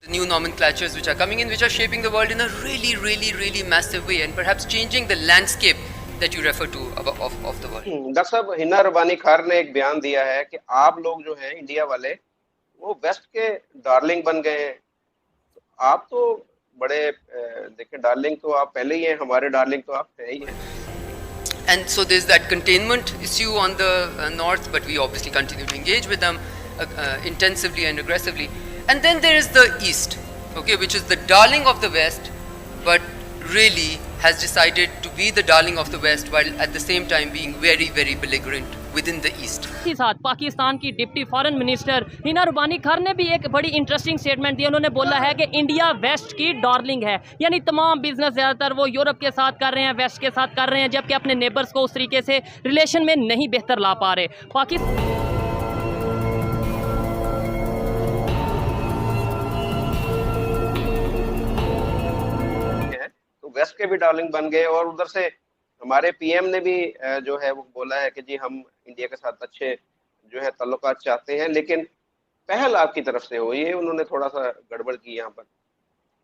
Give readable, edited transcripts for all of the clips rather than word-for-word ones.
New nomenclatures which are coming in, which are shaping the world in a really, really, really massive way, and perhaps changing the landscape that you refer to of the world. Doctor साहब, हिना रबानी खार ने एक बयान दिया है कि आप लोग जो हैं इंडिया वाले, वो वेस्ट के डार्लिंग बन गए हैं। आप तो बड़े देखिए, डार्लिंग तो आप पहले ही हैं, हमारे डार्लिंग तो आप है ही हैं। And so there's that containment issue on the north, but we obviously continue to engage with them intensively and aggressively. And then there is the east, okay, which is the darling of the west, but really has decided to be the darling of the west while at the same time being very, very belligerent within the east. के साथ पाकिस्तान की deputy foreign minister Hina रबानी खार ने भी एक बड़ी interesting statement दी। उन्होंने बोला है कि इंडिया वेस्ट की डार्लिंग है, यानी तमाम बिजनेस ज़्यादातर वो यूरोप के साथ कर रहे हैं, वेस्ट के साथ कर रहे हैं, जबकि अपने नेबर्स को उस तरीके से रिलेशन में नहीं बेहतर ला पा रहे। पाकिस्तान वेस्ट के भी डार्लिंग बन गए, और उधर से हमारे पीएम ने भी जो है वो बोला है कि जी हम इंडिया के साथ अच्छे जो है ताल्लुकात चाहते हैं, लेकिन पहल आपकी तरफ से हो, ये उन्होंने थोड़ा सा गड़बड़ की यहाँ पर।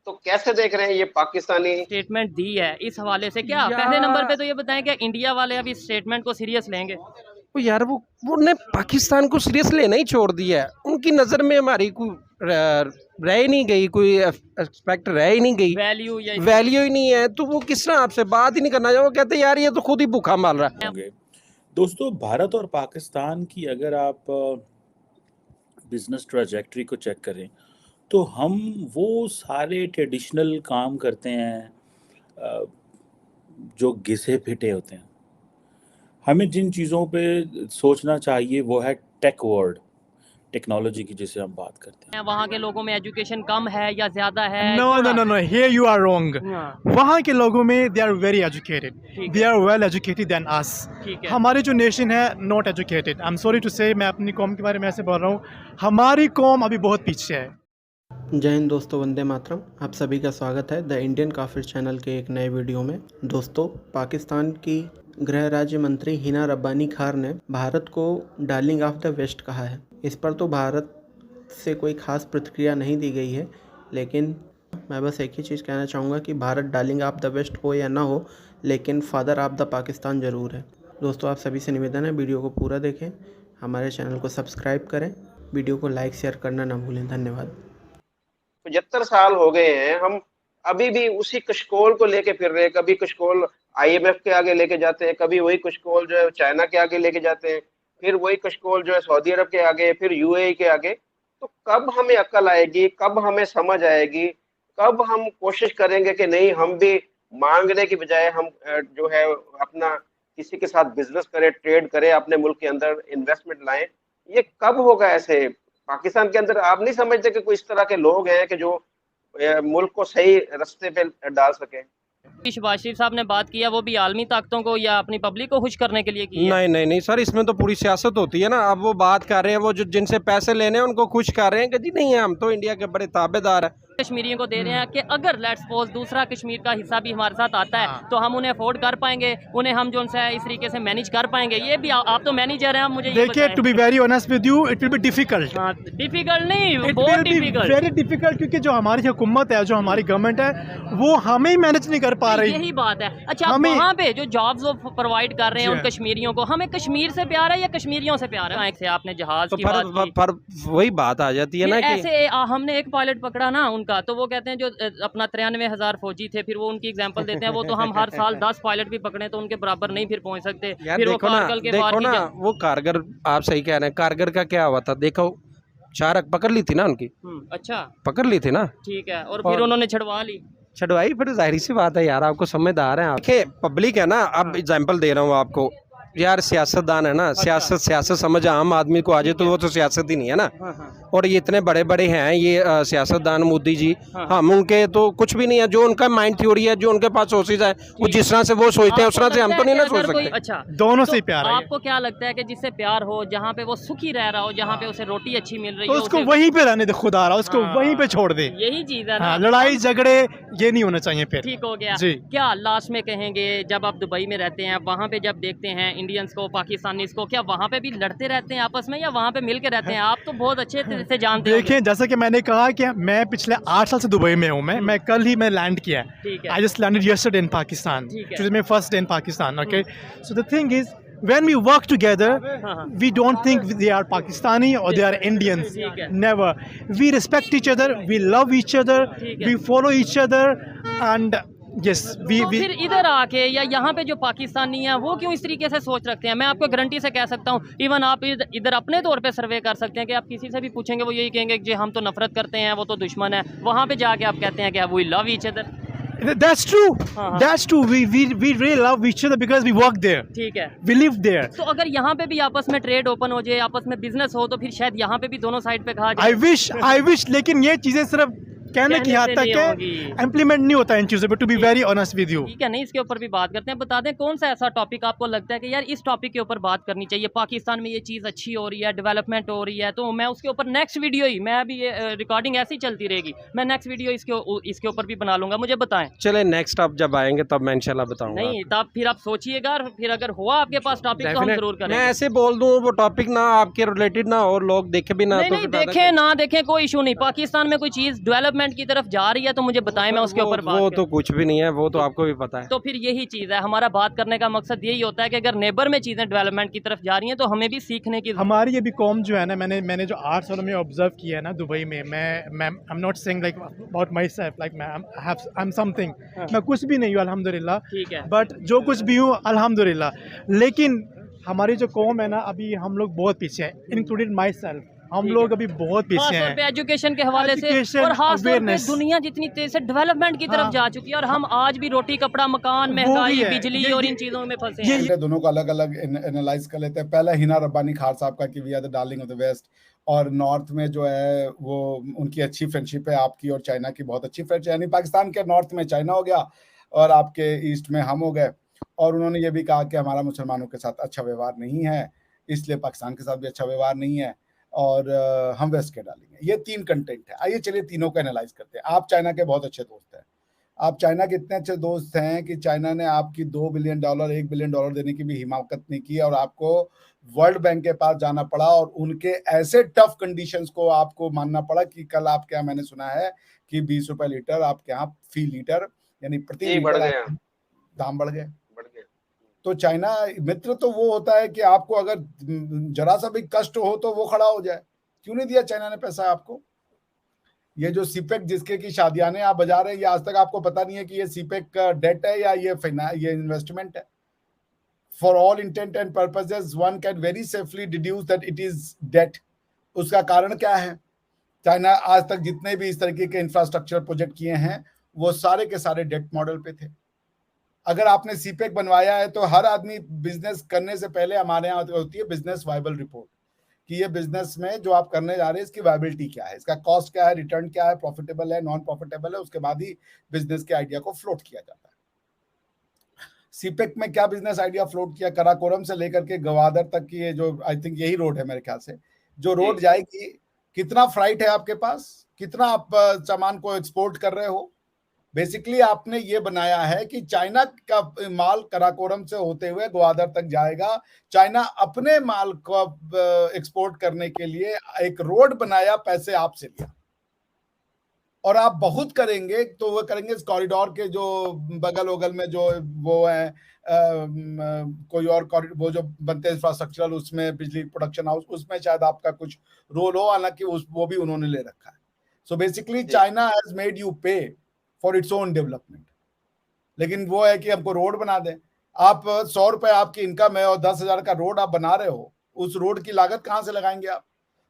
तो कैसे देख रहे हैं ये पाकिस्तानी स्टेटमेंट दी है इस हवाले से? क्या पहले नंबर पे तो ये बताएं कि इंडिया वाले अब इस स्टेटमेंट को सीरियस लेंगे? वो यार वो ने पाकिस्तान को सीरियस लेना ही छोड़ दिया है। उनकी नज़र में हमारी कोई रह ही नहीं गई, कोई एक्सपेक्ट रह ही नहीं गई, वैल्यू ही नहीं है। तो वो किस तरह आपसे बात ही नहीं करना चाहिए। वो कहते हैं यार ये तो खुद ही भूखा मार रहा है। दोस्तों, भारत और पाकिस्तान की अगर आप बिजनेस ट्रैजेक्टरी को चेक करें तो हम वो सारे ट्रेडिशनल काम करते हैं जो घिसे पिटे होते हैं। हमें जिन चीज़ों पे सोचना चाहिए वो है टेक वर्ल्ड, टेक्नोलॉजी की जिसे हम बात करते हैं। वहाँ के लोगों में एजुकेशन कम है या ज़्यादा है? No, here you are wrong. वहाँ के लोगों में they are very educated, they are well educated than us. हमारी जो नेशन है not educated. I'm sorry to say, मैं अपनी कौम के बारे में ऐसे बोल रहा हूँ, हमारी कौम अभी बहुत पीछे है। जय हिंद दोस्तों, वंदे मातरम। आप सभी का स्वागत है द इंडियन काफिर चैनल के एक नए वीडियो में। दोस्तों, पाकिस्तान की गृह राज्य मंत्री हिना रब्बानी खार ने भारत को डार्लिंग ऑफ द वेस्ट कहा है। इस पर तो भारत से कोई ख़ास प्रतिक्रिया नहीं दी गई है, लेकिन मैं बस एक ही चीज़ कहना चाहूँगा कि Bharat darling of the west हो या ना हो, लेकिन फादर ऑफ द पाकिस्तान ज़रूर है। दोस्तों, आप सभी से निवेदन है वीडियो को पूरा देखें, हमारे चैनल को सब्सक्राइब करें, वीडियो को लाइक शेयर करना ना भूलें। धन्यवाद। 75 साल हो गए हैं, हम अभी भी उसी कशकोल को लेके फिर रहे हैं। कभी कशकोल IMF के आगे लेके जाते हैं, कभी वही कशकोल जो है चाइना के आगे लेके जाते हैं, फिर वही कशकोल जो है सऊदी अरब के आगे, फिर UAE के आगे। तो कब हमें अक्ल आएगी, कब हमें समझ आएगी, कब हम कोशिश करेंगे कि नहीं, हम भी मांगने की बजाय हम जो है अपना किसी के साथ बिजनेस करें, ट्रेड करें, अपने मुल्क के अंदर इन्वेस्टमेंट लाएं? ये कब होगा? ऐसे पाकिस्तान के अंदर आप नहीं समझते कि कोई इस तरह के लोग हैं कि जो मुल्क को सही रास्ते पे डाल सके? शहबाज शरीफ साहब ने बात किया, वो भी आलमी ताकतों को या अपनी पब्लिक को खुश करने के लिए की? नहीं सर, इसमें तो पूरी सियासत होती है ना। अब वो बात कर रहे हैं, वो जो जिनसे पैसे लेने हैं उनको खुश कर रहे हैं कि जी नहीं, हम तो इंडिया के बड़े ताबेदार हैं। कश्मीरियों को दे रहे हैं कि अगर लेट्स सपोज दूसरा कश्मीर का हिस्सा भी हमारे साथ आता है तो हम उन्हें अफोर्ड कर पाएंगे, उन्हें हम जो है इस तरीके से मैनेज कर पाएंगे। ये भी आप तो मैनेजर हैं, मुझे देखिए, to be very honest with you, it will be difficult. Difficult नहीं, बहुत डिफिकल्ट, वेरी डिफिकल्ट, क्योंकि जो हमारी हुकूमत है, जो हमारी गवर्नमेंट है, वो हमें ही मैनेज नहीं कर पा रही। यही बात है। अच्छा, वहाँ पे जो जॉब्स वो प्रोवाइड कर रहे हैं उन कश्मीरियों को, हमें कश्मीर से प्यार है या कश्मीरियों से प्यार है? से आपने जहाज की बात की, पर वही बात आ जाती है ना कि ऐसे हमने एक पायलट पकड़ा ना उनका, तो वो कहते हैं जो अपना 93,000 फौजी थे, फिर वो उनकी एग्जांपल देते हैं, वो तो हम हर साल 10 पायलट भी पकड़े तो उनके बराबर नहीं फिर पहुंच सकते। फिर वो कारगिल के देखो ना, वो कारगिल, आप सही कह रहे हैं, कारगिल का क्या हुआ था? देखो, शारक पकड़ ली थी ना उनकी। अच्छा, पकड़ ली थी ना, ठीक है, और फिर उन्होंने छुड़वाई। फिर जाहिर सी बात है यार, आपको समझदार हैं आप। देखिए, पब्लिक है ना, अब एग्जाम्पल दे रहा हूँ आपको यार, सियासतदान है ना, सियासत समझ आम आदमी को आ जाए तो वो तो सियासत ही नहीं है ना। और ये इतने बड़े बड़े हैं ये सियासतदान, मोदी जी, हम उनके तो कुछ भी नहीं है। जो उनका माइंड थ्योरी है, जो उनके पास सोर्सेज है, वो जिस तरह से वो सोचते हैं उस तरह से हम तो नहीं ना सोच सकते। अच्छा, दोनों से प्यार है। आपको क्या लगता है कि जिससे प्यार हो, जहाँ पे वो सुखी रह रहा हो, जहाँ पे उसे रोटी अच्छी मिल रही हो, तो उसको वहीं पे रहने दे, खुदा रहा, उसको वहीं पे छोड़ दे। यही चीज है ना, लड़ाई झगड़े ये नहीं होना चाहिए। फिर ठीक हो गया जी। क्या लास्ट में कहेंगे, जब आप दुबई में रहते हैं, वहाँ पे जब देखते हैं इंडियंस को, पाकिस्तानीज को, क्या वहाँ पे भी लड़ते रहते हैं आपस में या वहाँ पे मिल के रहते हैं? आप तो बहुत अच्छे से जानते हैं। देखिए, जैसा कि मैंने कहा कि मैं पिछले 8 साल से दुबई में हूँ। मैं कल ही मैं लैंड किया है। ठीक है। आई जस्ट लैंडेड यस्टरडे इन पाकिस्तान, ठीक है। which is my first day in Pakistan. Okay, so the thing is, when we work together, we don't think they are Pakistani or they are Indians. ठीक है। Never. We respect each other. We love each other. ठीक है। We follow each other, and yes, we तो फिर इधर आके या यहाँ पे जो पाकिस्तानी हैं वो क्यों इस तरीके से सोच रखते हैं? मैं आपको गारंटी से कह सकता हूँ, इवन आप इधर अपने तौर पे सर्वे कर सकते हैं कि आप किसी से भी पूछेंगे वो यही कहेंगे कि जी हम तो नफरत करते हैं, वो तो दुश्मन है। वहाँ पे जाके आप कहते हैं कि we love each other. That's true. हाँ। That's true. We really love each other because we work there. ठीक है। We live there. तो अगर यहाँ पे भी आपस में ट्रेड ओपन हो जाए, आपस में बिजनेस हो, तो फिर शायद यहाँ पे भी दोनों साइड पे कहा जाए। I wish, लेकिन ये चीजें सिर्फ कहने की हद कहने से तक नहीं है, होगी। इम्प्लीमेंट नहीं होता इन चीज़ों पे, to be very honest with you. ठीक है, नहीं इसके ऊपर भी बात करते हैं। बता दें कौन सा ऐसा टॉपिक आपको लगता है कि यार इस टॉपिक के ऊपर बात करनी चाहिए, पाकिस्तान में ये चीज़ अच्छी हो रही है, डेवलपमेंट हो रही है, तो मैं उसके ऊपर नेक्स्ट वीडियो ही, मैं अभी ये रिकॉर्डिंग ऐसी चलती रहेगी, मैं नेक्स्ट वीडियो इसके ऊपर भी बना लूंगा। मुझे बताएं। चले नेक्स्ट आप जब आएंगे तब मैं इंशाल्लाह बताऊंगा। नहीं तब फिर आप सोचिएगा, और फिर अगर हुआ आपके पास टॉपिक तो हम Definite- जरूर मैं करेंगे। ऐसे बोल दूं वो टॉपिक ना आपके रिलेटेड ना और लोग देखे भी ना नहीं तो नहीं, फिर ज्यादा देखें ना देखें कोई इशू नहीं। पाकिस्तान में कोई चीज़ डेवलपमेंट की तरफ जा रही है तो मुझे बताएं, मैं उसके ऊपर बात वो करूं। तो कुछ भी नहीं है, वो तो आपको भी पता है। तो फिर यही चीज़ है, हमारा बात करने का मकसद यही होता है कि अगर नेबर में चीज़ें डेवलपमेंट की तरफ जा रही हैं तो हमें भी सीखने की हमारी ये भी कौम जो है ना, मैंने जो 8 सालों में ऑब्जर्व किया है ना दुबई में, मैं I am not saying like about my self, like I am something, मैं कुछ भी नहीं हूँ अल्हम्दुलिल्लाह, ठीक है। बट जो कुछ भी हूँ अल्हम्दुलिल्लाह, लेकिन हमारी जो कौम है ना अभी हम लोग बहुत पीछे हैं, इंक्लूडेड माई सेल्फ, हम लोग अभी बहुत खास पीछे तौर पे हैं एजुकेशन के हवाले से, Education, और खास तौर पे awareness। दुनिया जितनी तेज से डेवलपमेंट की तरफ हाँ। जा चुकी है और हम आज भी रोटी कपड़ा मकान वो भी महंगाई है। बिजली और इन चीजों में फंसे ये- हैं। ये दोनों को अलग अलग एनालाइज कर लेते हैं। पहला हिना रब्बानी खान साहब का कि we are the darling of the west, और नॉर्थ में जो है वो उनकी अच्छी फ्रेंडशिप है, आपकी और चाइना की बहुत अच्छी फ्रेंडशिप, यानी पाकिस्तान के नॉर्थ में चाइना हो गया और आपके ईस्ट में हम हो गए। और उन्होंने ये भी कहा कि हमारा मुसलमानों के साथ अच्छा व्यवहार नहीं है, इसलिए पाकिस्तान के साथ भी अच्छा व्यवहार नहीं है, और हम वेस्ट के डालेंगे। ये 3 कंटेंट है। आइए चलिए तीनों को एनालाइज करते हैं। आप चाइना के बहुत अच्छे दोस्त हैं, आप चाइना के इतने अच्छे दोस्त हैं कि चाइना ने आपकी $2 बिलियन $1 बिलियन देने की भी हिमाकत नहीं की, और आपको वर्ल्ड बैंक के पास जाना पड़ा और उनके ऐसे टफ कंडीशंस को आपको मानना पड़ा कि कल आपके यहाँ मैंने सुना है कि 20 रुपए लीटर आपके यहाँ फी लीटर, यानी प्रति जी, बढ़ लीटर गया। दाम बढ़ गए। बढ़ गया। तो चाइना मित्र तो वो होता है कि आपको अगर जरा सा भी कष्ट हो तो वो खड़ा हो जाए। क्यों नहीं दिया चाइना ने पैसा आपको? ये जो सीपेक जिसके की शादियाने आप बजा रहे हैं, ये आज तक आपको पता नहीं है कि ये सीपेक का डेट है या ये इन्वेस्टमेंट है। For all intent and purposes one can very safely deduce that it is debt. उसका कारण क्या है? चाइना आज तक जितने भी इस तरीके के इंफ्रास्ट्रक्चर प्रोजेक्ट किए हैं वो सारे के सारे डेट मॉडल पे थे। अगर आपने सीपेक बनवाया है तो हर आदमी बिजनेस करने से पहले हमारे यहाँ होती है बिजनेस वायबल रिपोर्ट, कि ये बिजनेस में जो आप करने जा रहे हैं इसकी वायबिलिटी क्या है, इसका कॉस्ट क्या है, रिटर्न क्या है, प्रॉफिटेबल है, नॉन प्रॉफिटेबल है, उसके बाद ही बिजनेस के आइडिया को फ्लोट किया जाता है। सीपेक में क्या बिजनेस आइडिया फ्लोट किया? कराकोरम से लेकर के गवादर तक की ये जो आई थिंक यही रोड है मेरे ख्याल से, जो रोड जाएगी, कितना फ्राइट है आपके पास, कितना आप सामान को एक्सपोर्ट कर रहे हो। बेसिकली आपने ये बनाया है कि चाइना का माल कराकोरम से होते हुए ग्वादर तक जाएगा। चाइना अपने माल को एक्सपोर्ट करने के लिए एक रोड बनाया, पैसे आपसे लिया, और आप बहुत करेंगे तो वो करेंगे इस कॉरिडोर के जो बगल वगल में जो वो है कोई और वो जो बनते हैं इंफ्रास्ट्रक्चरल, उसमें बिजली प्रोडक्शन हाउस, उसमें शायद आपका कुछ रोल हो, हालांकि वो भी उन्होंने ले रखा है। So basically China has made you पे फॉर इट्स ओन डेवलपमेंट। लेकिन वो है कि हमको रोड बना दें। आप 100 रुपए आपकी इनकम है और 10,000 का रोड आप बना रहे हो, उस रोड की लागत कहाँ से लगाएंगे आप?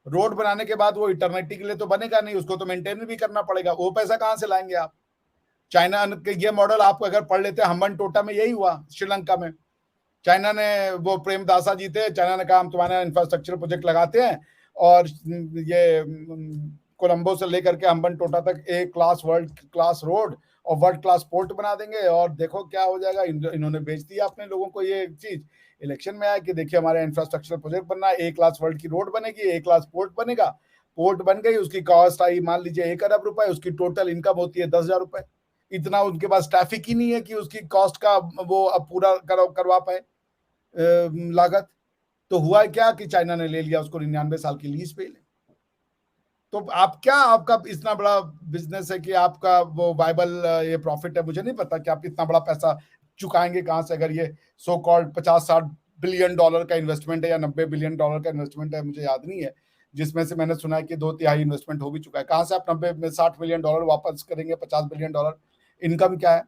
रोड बनाने के बाद वो इटर्निटी के लिए तो बनेगा नहीं, उसको तो मेंटेन भी करना पड़ेगा, वो पैसा कहाँ से लाएंगे आप? चाइना के ये मॉडल आप अगर पढ़ लेते हैं, हम्बन टोटा में यही हुआ श्रीलंका में। चाइना ने, वो प्रेमदासा जी थे, चाइना ने कहा हम तुम्हारा इंफ्रास्ट्रक्चर प्रोजेक्ट लगाते हैं और ये कोलंबो से लेकर के हम्बन टोटा तक एक क्लास वर्ल्ड क्लास रोड और वर्ल्ड क्लास पोर्ट बना देंगे, और देखो क्या हो जाएगा। इन्होंने बेच दिया अपने लोगों को ये चीज। इलेक्शन में आया कि देखिए हमारा इंफ्रास्ट्रक्चर प्रोजेक्ट बनना है, एक क्लास वर्ल्ड की रोड बनेगी, एक क्लास पोर्ट बनेगा। पोर्ट बन गई, उसकी कॉस्ट आई मान लीजिए 1 अरब रुपए, उसकी टोटल इनकम होती है 10,000 रुपए। इतना उनके पास ट्रैफिक ही नहीं है कि उसकी कॉस्ट का वो अब पूरा करवा पाए। लागत। तो हुआ क्या कि चाइना ने ले लिया उसको 99 साल की लीज पे। तो आप क्या, आपका इतना बड़ा बिजनेस है कि आपका वो वाइबल ये प्रॉफिट है, मुझे नहीं पता कि आप इतना बड़ा पैसा चुकाएंगे कहां से, अगर ये सो कॉल्ड 50-60 बिलियन डॉलर का इन्वेस्टमेंट है या 90 बिलियन डॉलर का इन्वेस्टमेंट है, मुझे याद नहीं है, जिसमें से मैंने सुना है कि 2/3 इन्वेस्टमेंट हो भी चुका है। कहां से आप 90 में 60 बिलियन डॉलर वापस करेंगे, 50 बिलियन डॉलर इनकम क्या है?